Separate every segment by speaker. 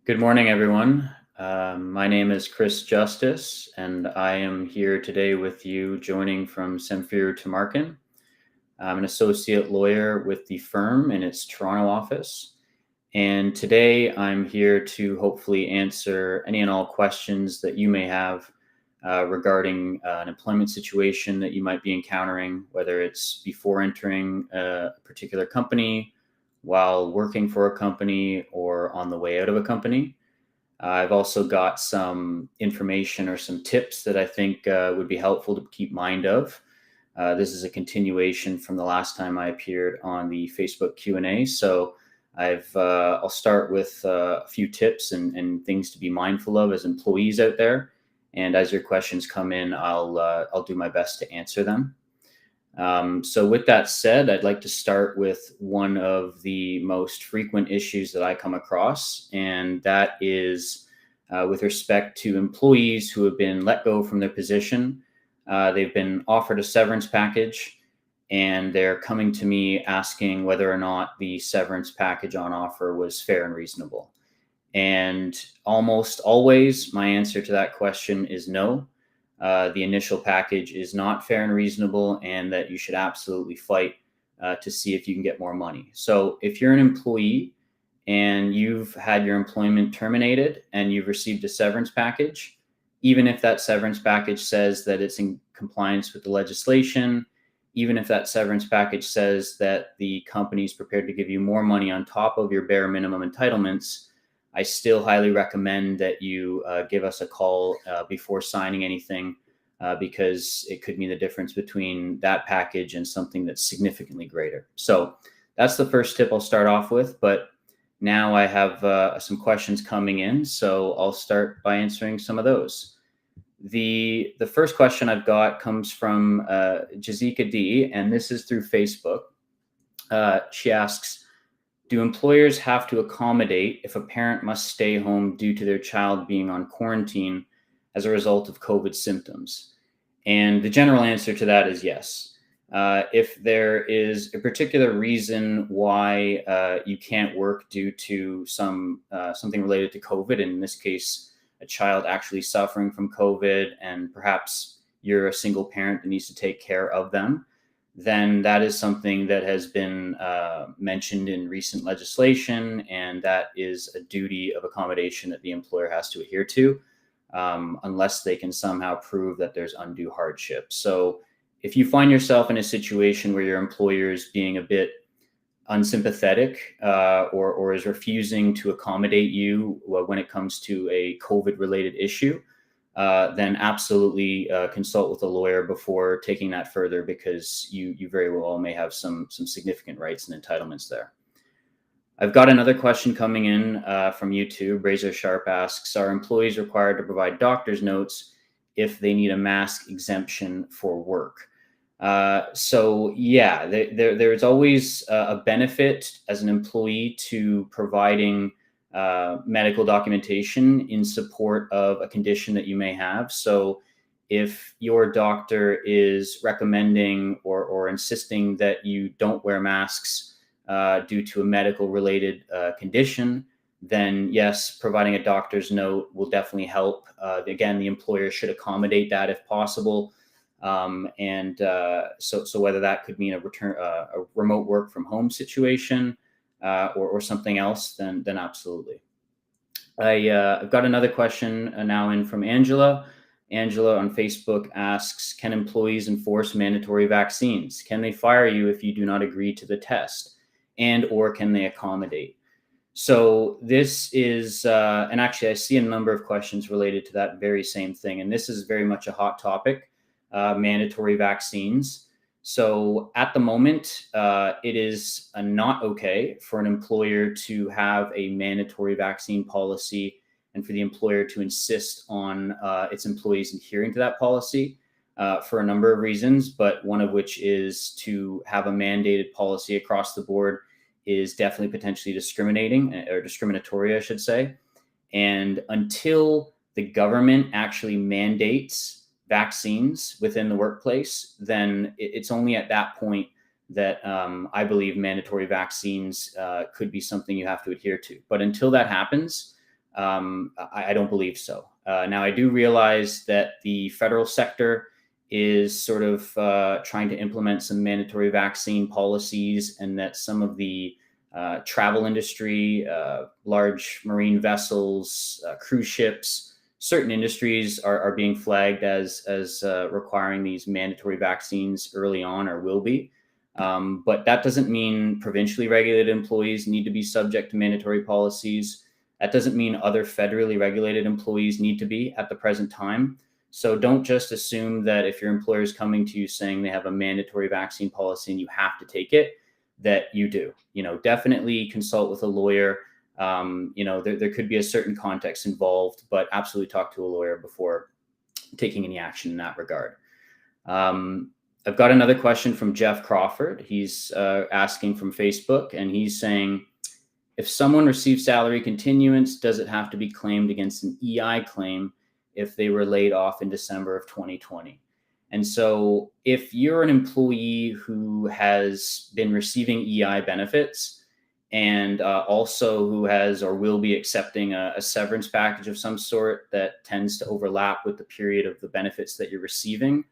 Speaker 1: Good morning, everyone. My name is Chris Justice, and I am here today with you, joining from Samfiru, Tumarkin. I'm an associate lawyer with the firm in its Toronto office. And today I'm here to hopefully answer any and all questions that you may have regarding an employment situation that you might be encountering, whether it's before entering a particular company, while working for a company, or on the way out of a company. I've also got some information or some tips that I think would be helpful to keep mind of. This is a continuation from the last time I appeared on the Facebook Q&A. So I'll start with a few tips and things to be mindful of as employees out there. And as your questions come in, I'll do my best to answer them. So with that said, I'd like to start with one of the most frequent issues that I come across, and that is with respect to employees who have been let go from their position. They've been offered a severance package, and they're coming to me asking whether or not the severance package on offer was fair and reasonable. And almost always my answer to that question is no. The initial package is not fair and reasonable, and that you should absolutely fight to see if you can get more money. So if you're an employee and you've had your employment terminated and you've received a severance package, even if that severance package says that it's in compliance with the legislation, even if that severance package says that the company is prepared to give you more money on top of your bare minimum entitlements, I still highly recommend that you give us a call before signing anything, because it could mean the difference between that package and something that's significantly greater. So that's the first tip I'll start off with. But now I have some questions coming in, so I'll start by answering some of those. The first question I've got comes from Jazika D, and this is through Facebook. She asks, do employers have to accommodate if a parent must stay home due to their child being on quarantine as a result of COVID symptoms? And the general answer to that is yes. If there is a particular reason why you can't work due to something related to COVID, and in this case, a child actually suffering from COVID, and perhaps you're a single parent that needs to take care of them, then that is something that has been mentioned in recent legislation, and that is a duty of accommodation that the employer has to adhere to, unless they can somehow prove that there's undue hardship. So if you find yourself in a situation where your employer is being a bit unsympathetic or is refusing to accommodate you when it comes to a COVID-related issue, then absolutely consult with a lawyer before taking that further, because you very well may have some significant rights and entitlements there. I've got another question coming in from YouTube. Razor Sharp asks, are employees required to provide doctor's notes if they need a mask exemption for work? So yeah, there's always a benefit as an employee to providing medical documentation in support of a condition that you may have. So if your doctor is recommending or insisting that you don't wear masks due to a medical related condition, then yes, providing a doctor's note will definitely help. Again, the employer should accommodate that if possible. So whether that could mean a remote work from home situation, or something else, then absolutely. I've got another question now in from Angela. Angela on Facebook asks, can employees enforce mandatory vaccines? Can they fire you if you do not agree to the test? And or can they accommodate? So this is, and actually I see a number of questions related to that very same thing. And this is very much a hot topic, mandatory vaccines. So at the moment, it is not okay for an employer to have a mandatory vaccine policy and for the employer to insist on its employees adhering to that policy for a number of reasons, but one of which is to have a mandated policy across the board is definitely potentially discriminating, or discriminatory, I should say. And until the government actually mandates vaccines within the workplace, then it's only at that point that I believe mandatory vaccines could be something you have to adhere to. But until that happens, I don't believe so. Now, I do realize that the federal sector is sort of trying to implement some mandatory vaccine policies, and that some of the travel industry, large marine vessels, cruise ships, certain industries are being flagged as requiring these mandatory vaccines early on, or will be. But that doesn't mean provincially regulated employees need to be subject to mandatory policies. That doesn't mean other federally regulated employees need to be at the present time. So don't just assume that if your employer is coming to you saying they have a mandatory vaccine policy and you have to take it, that you do. Definitely consult with a lawyer. There could be a certain context involved, but absolutely talk to a lawyer before taking any action in that regard. I've got another question from Jeff Crawford. He's asking from Facebook, and he's saying, if someone receives salary continuance, does it have to be claimed against an EI claim if they were laid off in December of 2020? And so if you're an employee who has been receiving EI benefits and also who has or will be accepting a severance package of some sort that tends to overlap with the period of the benefits that you're receiving,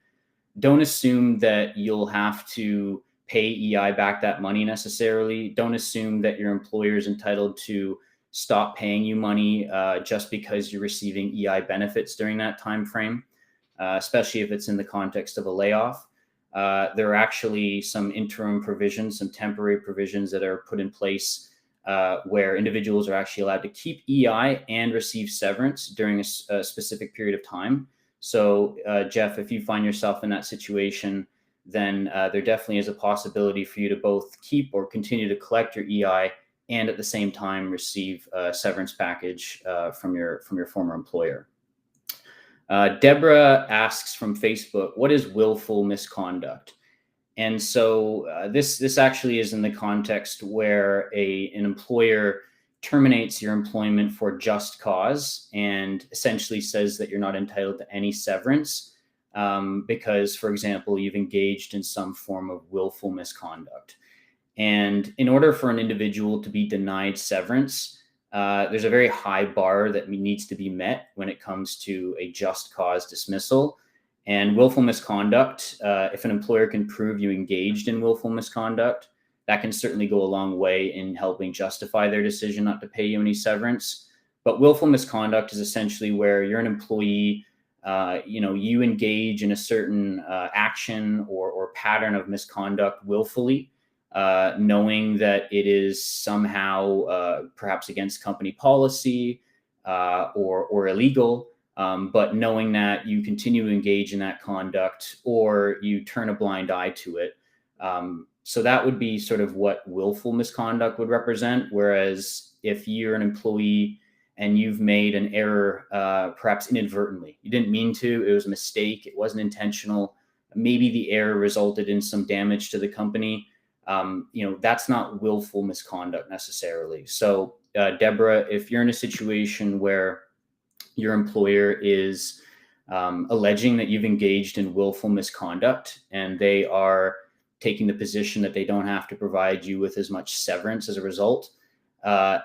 Speaker 1: don't assume that you'll have to pay EI back that money necessarily. Don't assume that your employer is entitled to stop paying you money just because you're receiving EI benefits during that time frame, especially if it's in the context of a layoff. There are actually some interim provisions, some temporary provisions that are put in place where individuals are actually allowed to keep EI and receive severance during a specific period of time. So, Jeff, if you find yourself in that situation, then there definitely is a possibility for you to both keep or continue to collect your EI and at the same time receive a severance package from your former employer. Deborah asks from Facebook, what is willful misconduct? And so this actually is in the context where an employer terminates your employment for just cause and essentially says that you're not entitled to any severance because, for example, you've engaged in some form of willful misconduct. And in order for an individual to be denied severance, there's a very high bar that needs to be met when it comes to a just cause dismissal. And willful misconduct, if an employer can prove you engaged in willful misconduct, that can certainly go a long way in helping justify their decision not to pay you any severance. But willful misconduct is essentially where you're an employee, you engage in a certain action or pattern of misconduct willfully, knowing that it is somehow perhaps against company policy or illegal, but knowing that you continue to engage in that conduct or you turn a blind eye to it. So that would be sort of what willful misconduct would represent. Whereas if you're an employee and you've made an error, perhaps inadvertently, you didn't mean to, it was a mistake, it wasn't intentional, maybe the error resulted in some damage to the company, that's not willful misconduct necessarily. So Deborah, if you're in a situation where your employer is alleging that you've engaged in willful misconduct and they are taking the position that they don't have to provide you with as much severance as a result,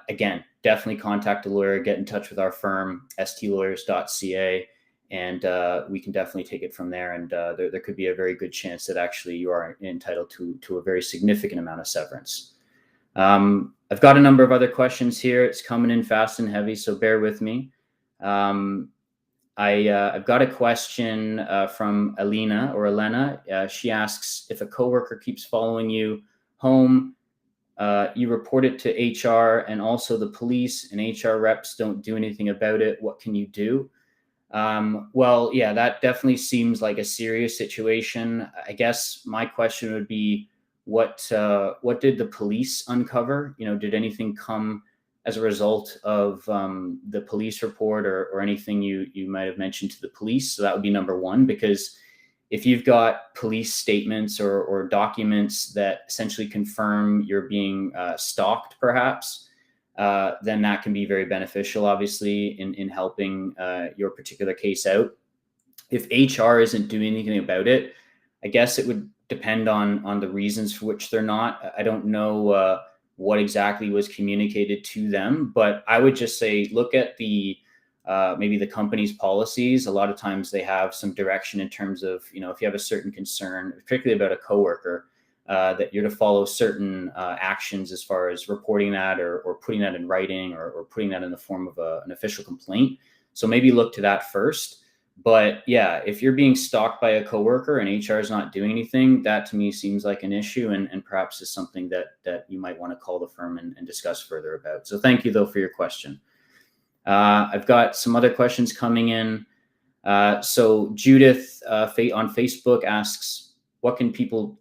Speaker 1: again, definitely contact a lawyer, get in touch with our firm, stlawyers.ca, and we can definitely take it from there. And there could be a very good chance that actually you are entitled to a very significant amount of severance. I've got a number of other questions here. It's coming in fast and heavy, so bear with me. I've got a question from Elena. She asks, if a coworker keeps following you home, you report it to HR and also the police, and HR reps don't do anything about it. What can you do? Well, yeah, that definitely seems like a serious situation. I guess my question would be, what did the police uncover? Did anything come as a result of the police report or anything you might have mentioned to the police? So that would be number one, because if you've got police statements or documents that essentially confirm you're being stalked, perhaps, then that can be very beneficial, obviously, in helping your particular case out. If HR isn't doing anything about it, I guess it would depend on the reasons for which they're not. I don't know what exactly was communicated to them. But I would just say, look at the maybe the company's policies. A lot of times they have some direction in terms of, if you have a certain concern, particularly about a coworker, that you're to follow certain actions as far as reporting that or putting that in writing or putting that in the form of an official complaint. So maybe look to that first. But yeah, if you're being stalked by a coworker and HR is not doing anything, that to me seems like an issue and perhaps is something that you might want to call the firm and discuss further about. So thank you though for your question. I've got some other questions coming in. So Judith on Facebook asks, what can people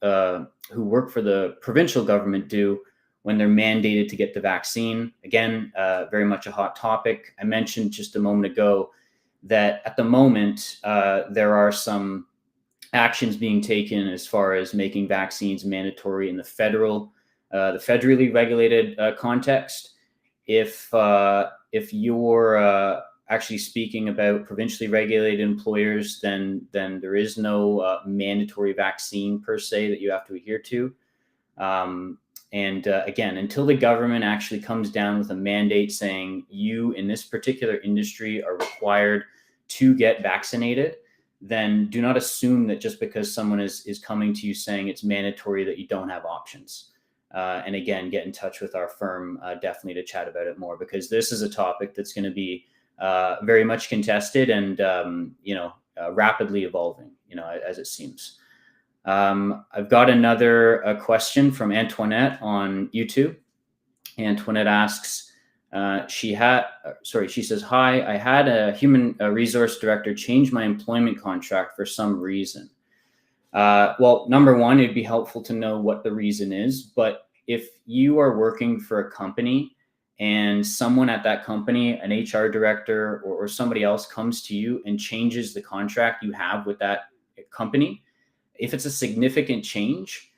Speaker 1: who work for the provincial government do when they're mandated to get the vaccine? Again, very much a hot topic. I mentioned just a moment ago that at the moment, there are some actions being taken as far as making vaccines mandatory in the federally regulated context. If you're actually speaking about provincially regulated employers, then there is no mandatory vaccine per se that you have to adhere to. Again, until the government actually comes down with a mandate saying you in this particular industry are required to get vaccinated, then do not assume that just because someone is coming to you saying it's mandatory that you don't have options. And again, get in touch with our firm definitely to chat about it more, because this is a topic that's going to be very much contested and rapidly evolving, as it seems. I've got another question from Antoinette on YouTube. Antoinette asks, she says, hi, I had a human resource director change my employment contract for some reason. Well, number one, it'd be helpful to know what the reason is. But if you are working for a company and someone at that company, an HR director or somebody else comes to you and changes the contract you have with that company, if it's a significant change,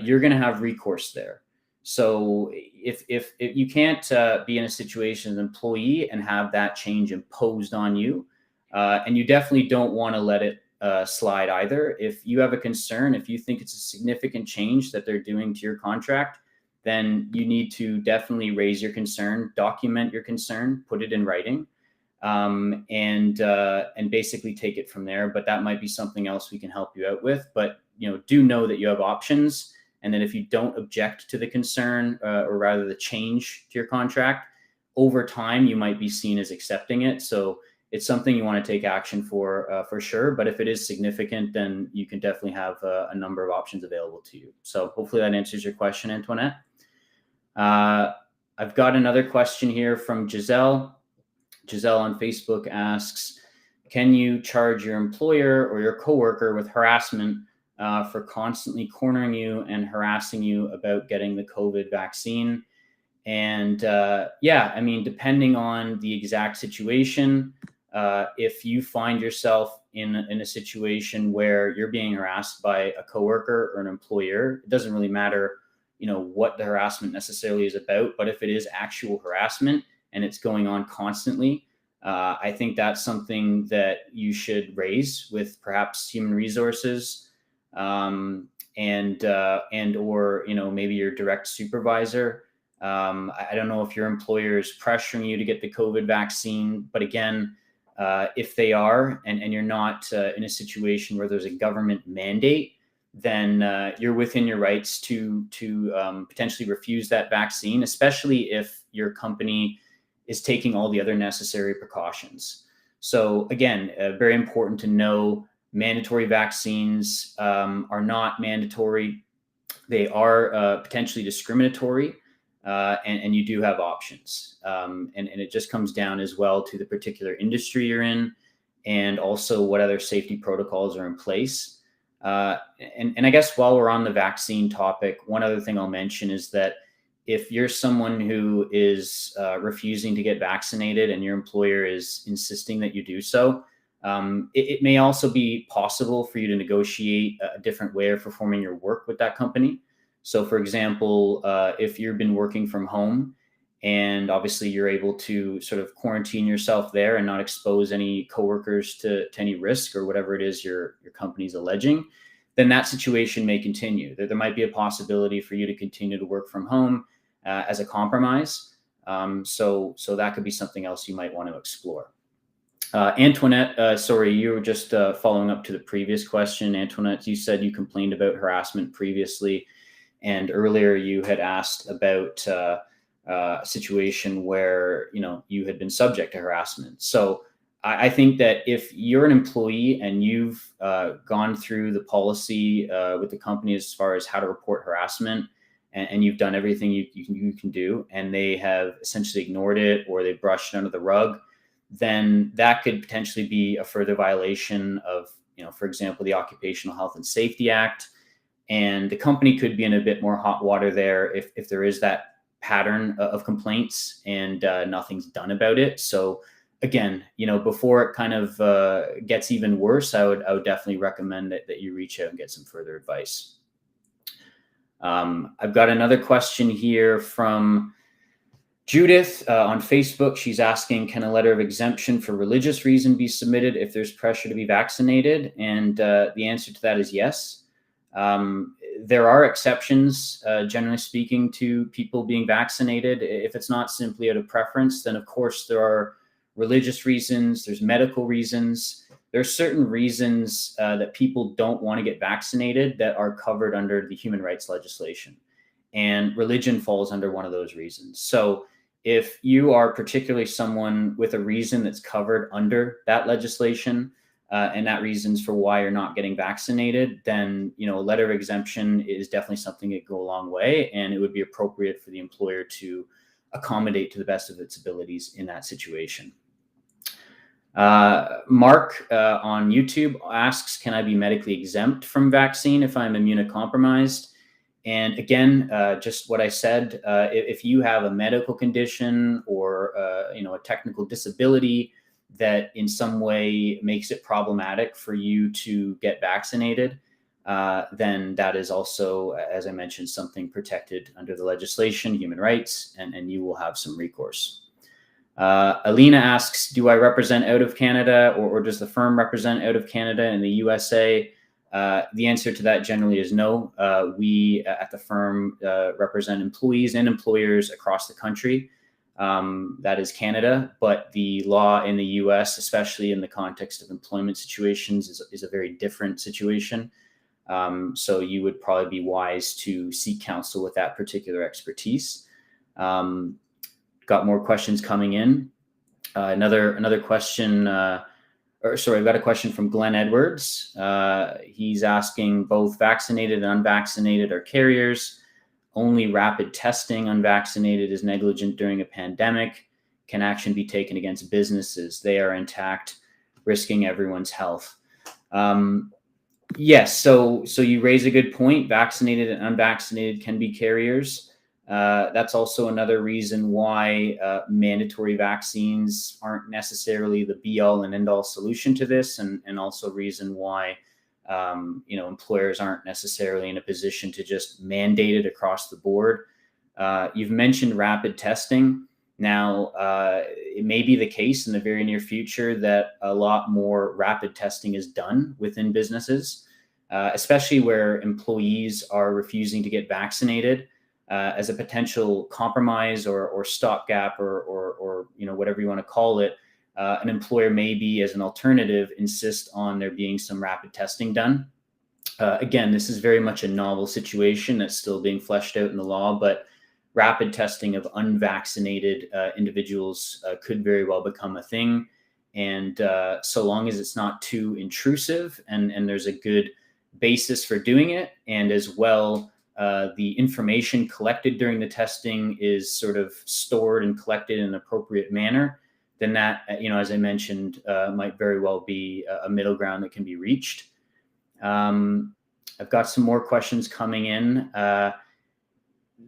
Speaker 1: you're going to have recourse there. So if you can't be in a situation as an employee and have that change imposed on you, and you definitely don't want to let it slide either. If you have a concern, if you think it's a significant change that they're doing to your contract, then you need to definitely raise your concern, document your concern, put it in writing, and basically take it from there. But that might be something else we can help you out with. But do know that you have options, and that if you don't object to the concern or rather the change to your contract, over time you might be seen as accepting it. So it's something you want to take action for sure. But if it is significant, then you can definitely have a number of options available to you. So hopefully that answers your question, Antoinette. I've got another question here from Giselle. Giselle on Facebook asks, can you charge your employer or your coworker with harassment for constantly cornering you and harassing you about getting the COVID vaccine? And depending on the exact situation, if you find yourself in a situation where you're being harassed by a coworker or an employer, it doesn't really matter, what the harassment necessarily is about. But if it is actual harassment and it's going on constantly, I think that's something that you should raise with perhaps human resources, or maybe your direct supervisor. I don't know if your employer is pressuring you to get the COVID vaccine, but again, if they are, and you're not in a situation where there's a government mandate, then you're within your rights to potentially refuse that vaccine, especially if your company is taking all the other necessary precautions. So again, very important to know, mandatory vaccines are not mandatory. They are potentially discriminatory. And you do have options. And it just comes down as well to the particular industry you're in, and also what other safety protocols are in place. And I guess while we're on the vaccine topic, one other thing I'll mention is that if you're someone who is refusing to get vaccinated and your employer is insisting that you do so, it may also be possible for you to negotiate a different way of performing your work with that company. So for example, if you've been working from home and obviously you're able to sort of quarantine yourself there and not expose any coworkers to any risk or whatever it is your company's alleging, then that situation may continue. There might be a possibility for you to continue to work from home as a compromise. So that could be something else you might want to explore. Antoinette, sorry, you were just following up to the previous question. Antoinette, you said you complained about harassment previously, and earlier you had asked about a situation where you had been subject to harassment. So I think that if you're an employee and you've gone through the policy with the company as far as how to report harassment, and you've done everything you can do, and they have essentially ignored it or they brushed it under the rug, then that could potentially be a further violation of, for example, the Occupational Health and Safety Act. And the company could be in a bit more hot water there if there is that pattern of complaints and nothing's done about it. So again, before it kind of gets even worse, I would definitely recommend that you reach out and get some further advice. I've got another question here from Judith on Facebook. She's asking, can a letter of exemption for religious reason be submitted if there's pressure to be vaccinated? And the answer to that is yes. There are exceptions, generally speaking, to people being vaccinated. If it's not simply out of preference, then of course there are religious reasons, there's medical reasons. There are certain reasons that people don't want to get vaccinated that are covered under the human rights legislation. And religion falls under one of those reasons. So if you are particularly someone with a reason that's covered under that legislation, and that reasons for why you're not getting vaccinated, then a letter of exemption is definitely something that go a long way, and it would be appropriate for the employer to accommodate to the best of its abilities in that situation. Mark on YouTube asks, can I be medically exempt from vaccine if I'm immunocompromised? And again, just what I said, if you have a medical condition or a technical disability that in some way makes it problematic for you to get vaccinated, then that is also, as I mentioned, something protected under the legislation, human rights, and you will have some recourse. Alina asks, do I represent out of Canada or does the firm represent out of Canada and the USA? The answer to that generally is no. We at the firm represent employees and employers across the country. That is Canada, but the law in the US, especially in the context of employment situations, is a very different situation. So you would probably be wise to seek counsel with that particular expertise. Got more questions coming in. Another question, I've got a question from Glenn Edwards. He's asking, both vaccinated and unvaccinated are carriers. Only rapid testing unvaccinated is negligent during a pandemic. Can action be taken against businesses? They are intact, risking everyone's health. Yes, so you raise a good point. Vaccinated and unvaccinated can be carriers. That's also another reason why mandatory vaccines aren't necessarily the be-all and end-all solution to this, and also reason why employers aren't necessarily in a position to just mandate it across the board. You've mentioned rapid testing. Now, it may be the case in the very near future that a lot more rapid testing is done within businesses, especially where employees are refusing to get vaccinated. As a potential compromise or stopgap or whatever you want to call it, an employer maybe as an alternative insist on there being some rapid testing done. Again, this is very much a novel situation that's still being fleshed out in the law, but rapid testing of unvaccinated individuals could very well become a thing. And so long as it's not too intrusive and there's a good basis for doing it, and as well, the information collected during the testing is sort of stored and collected in an appropriate manner, then that, as I mentioned, might very well be a middle ground that can be reached. I've got some more questions coming in. I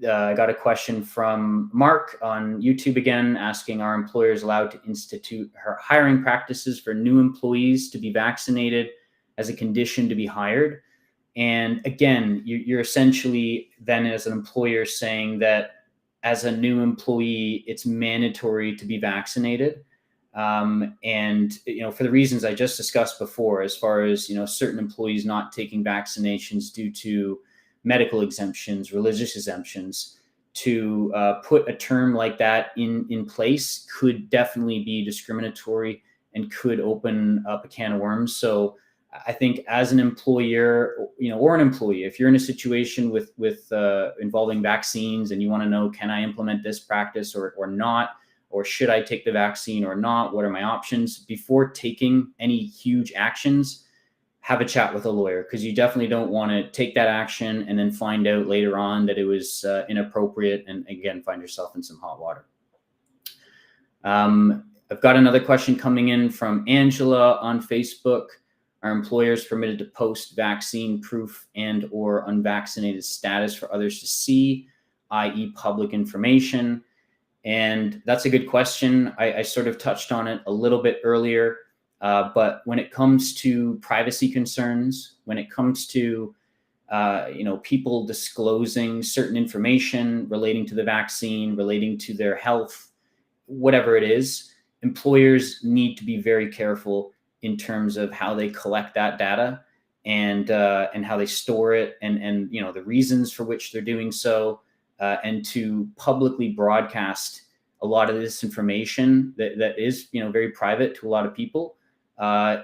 Speaker 1: got a question from Mark on YouTube again, asking, are employers allowed to institute hiring practices for new employees to be vaccinated as a condition to be hired? And again, you're essentially then as an employer saying that as a new employee, it's mandatory to be vaccinated. And, for the reasons I just discussed before, as far as, certain employees not taking vaccinations due to medical exemptions, religious exemptions, to put a term like that in place could definitely be discriminatory and could open up a can of worms. So I think as an employer, or an employee, if you're in a situation with involving vaccines and you want to know, can I implement this practice or not, or should I take the vaccine or not? What are my options? Before taking any huge actions, have a chat with a lawyer, because you definitely don't want to take that action and then find out later on that it was inappropriate, and again, find yourself in some hot water. I've got another question coming in from Angela on Facebook. Are employers permitted to post vaccine proof and or unvaccinated status for others to see, i.e. public information? And that's a good question. I sort of touched on it a little bit earlier. But when it comes to privacy concerns, when it comes to people disclosing certain information relating to the vaccine, relating to their health, whatever it is, employers need to be very careful in terms of how they collect that data and how they store it, and the reasons for which they're doing so, and to publicly broadcast a lot of this information that is very private to a lot of people.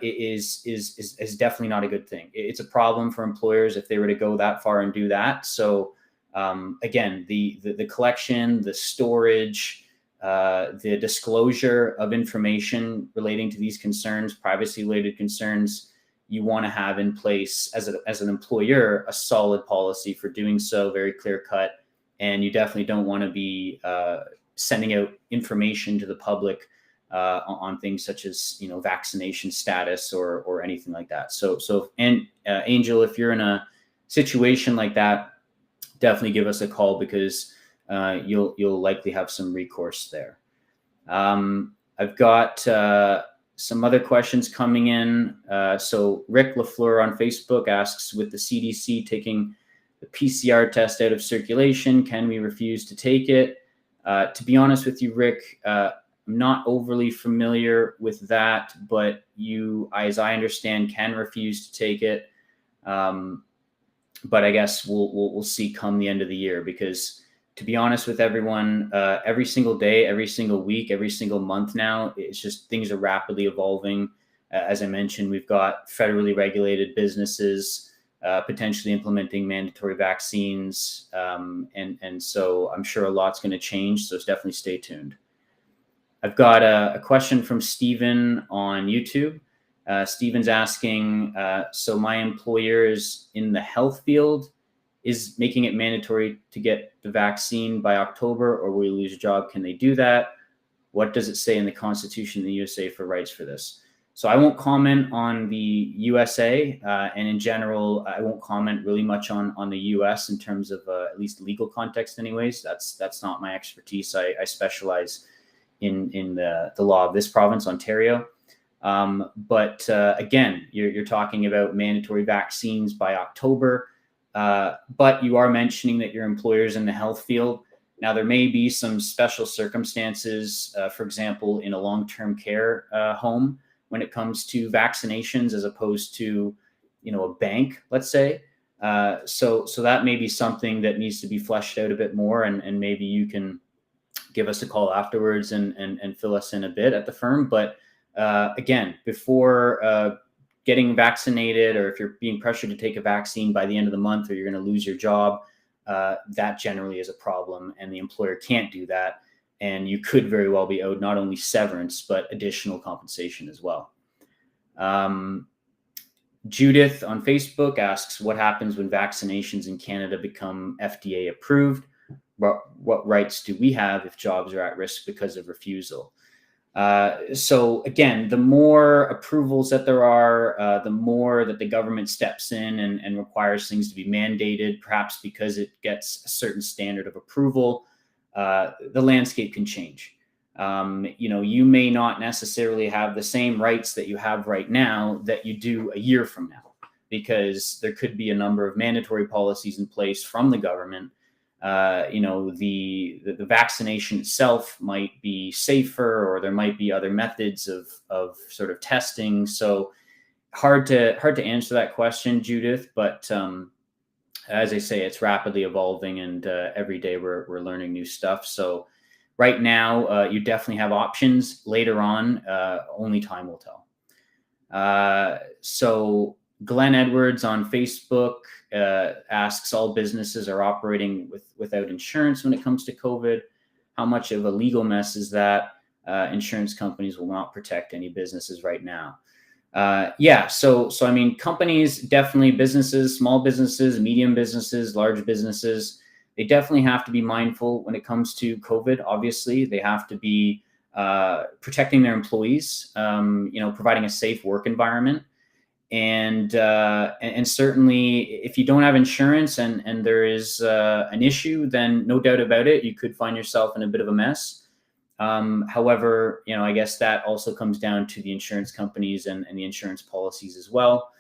Speaker 1: Is definitely not a good thing. It's a problem for employers if they were to go that far and do that. So again, the collection, the storage, the disclosure of information relating to these concerns, privacy-related concerns, you want to have in place as an employer a solid policy for doing so, very clear-cut, and you definitely don't want to be sending out information to the public on things such as vaccination status or anything like that. So Angel, if you're in a situation like that, definitely give us a call, because you'll likely have some recourse there. I've got some other questions coming in. So Rick LaFleur on Facebook asks, with the CDC taking the PCR test out of circulation, can we refuse to take it? To be honest with you, Rick, I'm not overly familiar with that, but you, as I understand, can refuse to take it. But I guess we'll see come the end of the year, because to be honest with everyone, every single day, every single week, every single month now, it's just things are rapidly evolving. As I mentioned, we've got federally regulated businesses potentially implementing mandatory vaccines. And so I'm sure a lot's going to change. So definitely stay tuned. I've got a question from Steven on YouTube. Steven's asking, so my employer is in the health field, is making it mandatory to get the vaccine by October, or will you lose a job? Can they do that? What does it say in the Constitution of the USA for rights for this? So I won't comment on the USA, and in general, I won't comment really much on the US in terms of at least legal context anyways. That's not my expertise. I specialize in the law of this province, Ontario. But again, you're talking about mandatory vaccines by October, but you are mentioning that your employer's in the health field. Now, there may be some special circumstances, for example, in a long-term care home, when it comes to vaccinations, as opposed to, a bank, let's say. So that may be something that needs to be fleshed out a bit more, and maybe you can give us a call afterwards and fill us in a bit at the firm. But again, before getting vaccinated, or if you're being pressured to take a vaccine by the end of the month, or you're going to lose your job, that generally is a problem, and the employer can't do that. And you could very well be owed not only severance, but additional compensation as well. Judith on Facebook asks, what happens when vaccinations in Canada become FDA approved? What rights do we have if jobs are at risk because of refusal? So again, the more approvals that there are, the more that the government steps in and requires things to be mandated, perhaps because it gets a certain standard of approval, the landscape can change. You may not necessarily have the same rights that you have right now that you do a year from now, because there could be a number of mandatory policies in place from the government. The vaccination itself might be safer, or there might be other methods of sort of testing. So hard to answer that question, Judith. But as I say, it's rapidly evolving, and every day we're learning new stuff. So right now, you definitely have options. Later on, only time will tell. So Glenn Edwards on Facebook asks, all businesses are operating without insurance when it comes to COVID. How much of a legal mess is that? Insurance companies will not protect any businesses right now. Yeah, so I mean, companies, definitely businesses, small businesses, medium businesses, large businesses, they definitely have to be mindful when it comes to COVID. Obviously, they have to be protecting their employees, providing a safe work environment, and certainly, if you don't have insurance and there is an issue, then no doubt about it, you could find yourself in a bit of a mess. However, I guess that also comes down to the insurance companies and the insurance policies as well.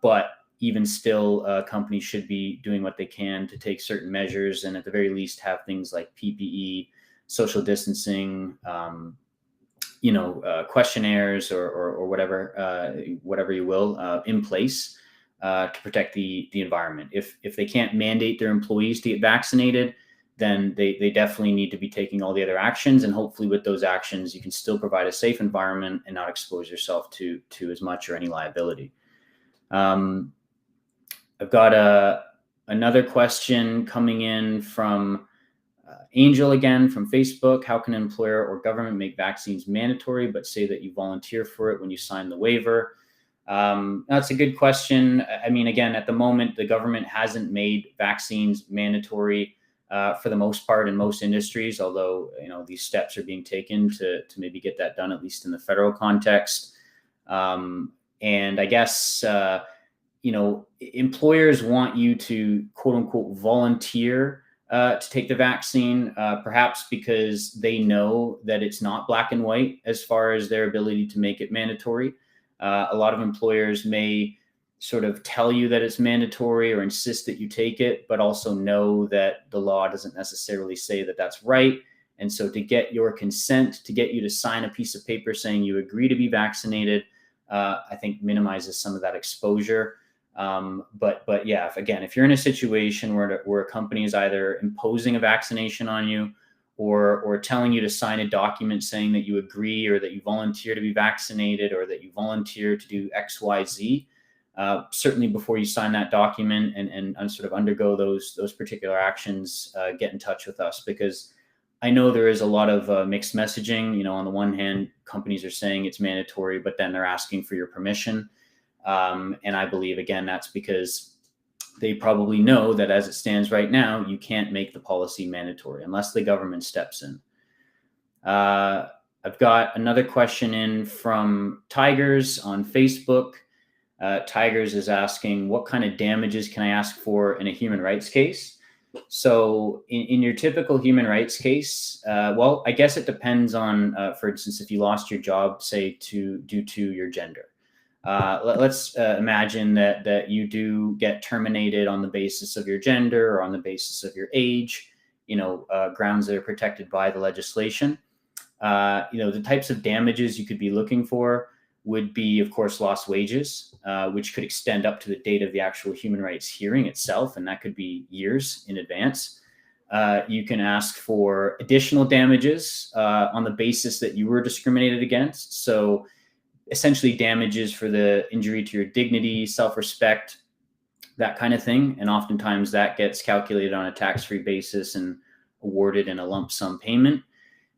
Speaker 1: But even still, companies should be doing what they can to take certain measures, and at the very least have things like PPE, social distancing, questionnaires or whatever you will, in place to protect the environment. If they can't mandate their employees to get vaccinated, then they definitely need to be taking all the other actions. And hopefully with those actions, you can still provide a safe environment and not expose yourself to as much or any liability. I've got another question coming in from Angel again from Facebook. How can an employer or government make vaccines mandatory, but say that you volunteer for it when you sign the waiver? That's a good question. I mean, again, at the moment, the government hasn't made vaccines mandatory for the most part in most industries, although these steps are being taken to maybe get that done, at least in the federal context. And I guess employers want you to quote unquote volunteer to take the vaccine, perhaps because they know that it's not black and white as far as their ability to make it mandatory. A lot of employers may sort of tell you that it's mandatory or insist that you take it, but also know that the law doesn't necessarily say that that's right. And so to get your consent, to get you to sign a piece of paper saying you agree to be vaccinated, I think minimizes some of that exposure. But yeah, if you're in a situation where a company is either imposing a vaccination on you or telling you to sign a document saying that you agree or that you volunteer to be vaccinated or that you volunteer to do X, Y, Z, certainly before you sign that document and sort of undergo those particular actions, get in touch with us, because I know there is a lot of mixed messaging. On the one hand, companies are saying it's mandatory, but then they're asking for your permission. And I believe, again, that's because they probably know that as it stands right now, you can't make the policy mandatory unless the government steps in. I've got another question in from Tigers on Facebook. Tigers is asking, what kind of damages can I ask for in a human rights case? So in your typical human rights case, well, I guess it depends on, for instance, if you lost your job, say due to your gender. Let's imagine that you do get terminated on the basis of your gender or on the basis of your age, grounds that are protected by the legislation. The types of damages you could be looking for would be, of course, lost wages, which could extend up to the date of the actual human rights hearing itself, and that could be years in advance. You can ask for additional damages on the basis that you were discriminated against. So essentially damages for the injury to your dignity, self-respect, that kind of thing. And oftentimes that gets calculated on a tax-free basis and awarded in a lump sum payment.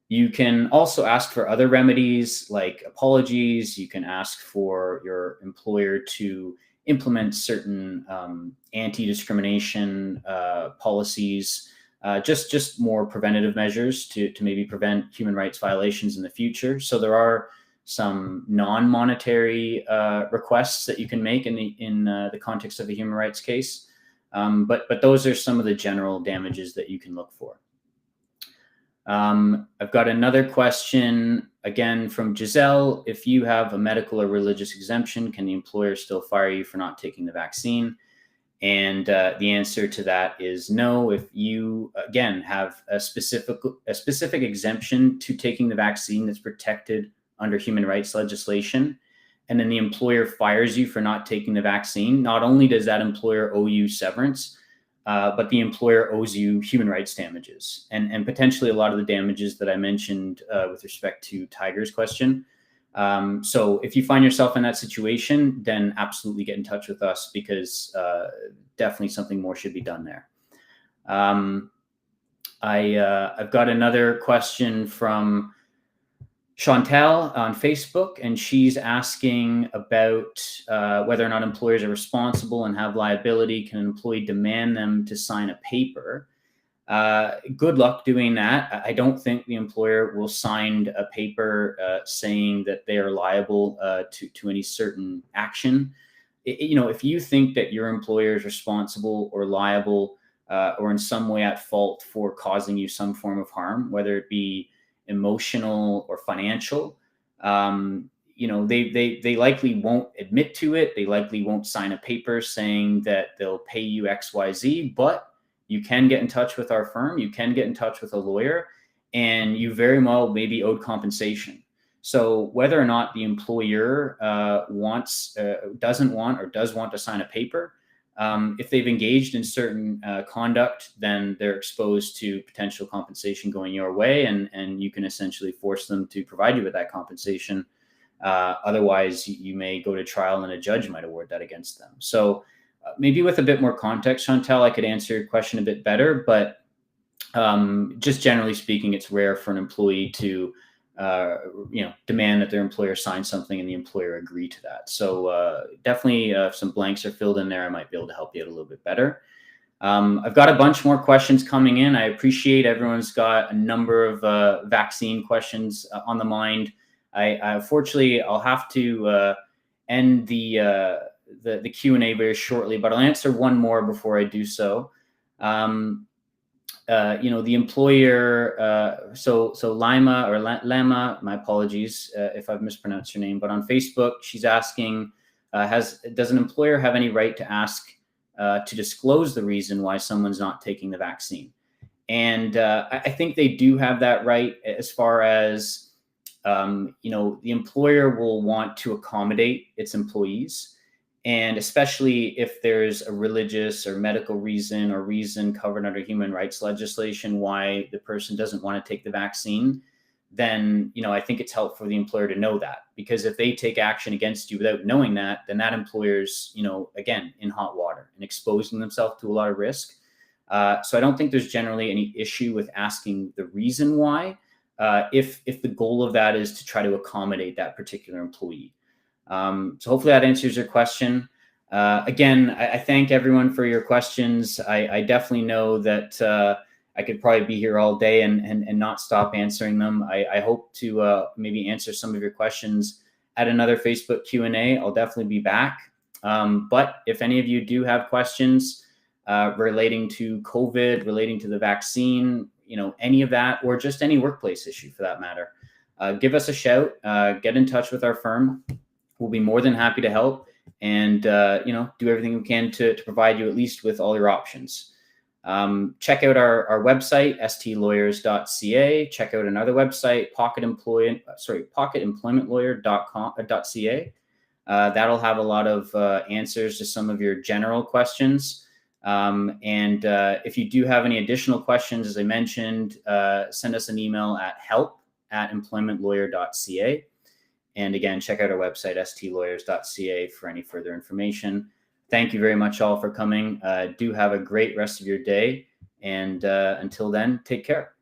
Speaker 1: You can also ask for other remedies like apologies. You can ask for your employer to implement certain anti-discrimination policies, just more preventative measures to maybe prevent human rights violations in the future. So there are some non-monetary requests that you can make in the context of a human rights case, but those are some of the general damages that you can look for. I've got another question again from Giselle. If you have a medical or religious exemption, can the employer still fire you for not taking the vaccine? And the answer to that is no. If you, again, have a specific exemption to taking the vaccine that's protected under human rights legislation, and then the employer fires you for not taking the vaccine, not only does that employer owe you severance, but the employer owes you human rights damages, and potentially a lot of the damages that I mentioned with respect to Tiger's question. So if you find yourself in that situation, then absolutely get in touch with us, because definitely something more should be done there. I've got another question from Chantal on Facebook, and she's asking about whether or not employers are responsible and have liability. Can an employee demand them to sign a paper? Good luck doing that. I don't think the employer will sign a paper saying that they are liable to any certain action. If you think that your employer is responsible or liable or in some way at fault for causing you some form of harm, whether it be emotional or financial, they likely won't admit to it. They likely won't sign a paper saying that they'll pay you XYZ, but you can get in touch with our firm. You can get in touch with a lawyer, and you very well may be owed compensation. So whether or not the employer doesn't want or does want to sign a paper, if they've engaged in certain conduct, then they're exposed to potential compensation going your way, and you can essentially force them to provide you with that compensation. Otherwise, you may go to trial and a judge might award that against them. So maybe with a bit more context, Chantal, I could answer your question a bit better, but just generally speaking, it's rare for an employee to demand that their employer sign something and the employer agree to that. So definitely if some blanks are filled in there, I might be able to help you out a little bit better. I've got a bunch more questions coming in. I appreciate everyone's got a number of vaccine questions on the mind. Unfortunately, I'll have to end the Q&A very shortly, but I'll answer one more before I do so. The employer, so Lima or Lama, my apologies if I've mispronounced your name, but on Facebook, she's asking, does an employer have any right to ask to disclose the reason why someone's not taking the vaccine? And I think they do have that right, as far as, the employer will want to accommodate its employees. And especially if there's a religious or medical reason or reason covered under human rights legislation why the person doesn't want to take the vaccine, then, I think it's helpful for the employer to know that, because if they take action against you without knowing that, then that employer's, again, in hot water and exposing themselves to a lot of risk. So I don't think there's generally any issue with asking the reason why, if the goal of that is to try to accommodate that particular employee. So hopefully that answers your question. Again, I thank everyone for your questions. I definitely know that I could probably be here all day and not stop answering them. I hope to maybe answer some of your questions at another Facebook Q&A. I'll definitely be back. But if any of you do have questions relating to COVID, relating to the vaccine, any of that, or just any workplace issue for that matter, give us a shout, get in touch with our firm. We'll be more than happy to help and, do everything we can to provide you at least with all your options. Check out our website, stlawyers.ca. Check out another website, pocketemploymentlawyer.ca. That'll have a lot of answers to some of your general questions. And if you do have any additional questions, as I mentioned, send us an email at help@employmentlawyer.ca. And again, check out our website, stlawyers.ca, for any further information. Thank you very much all for coming. Do have a great rest of your day. And until then, take care.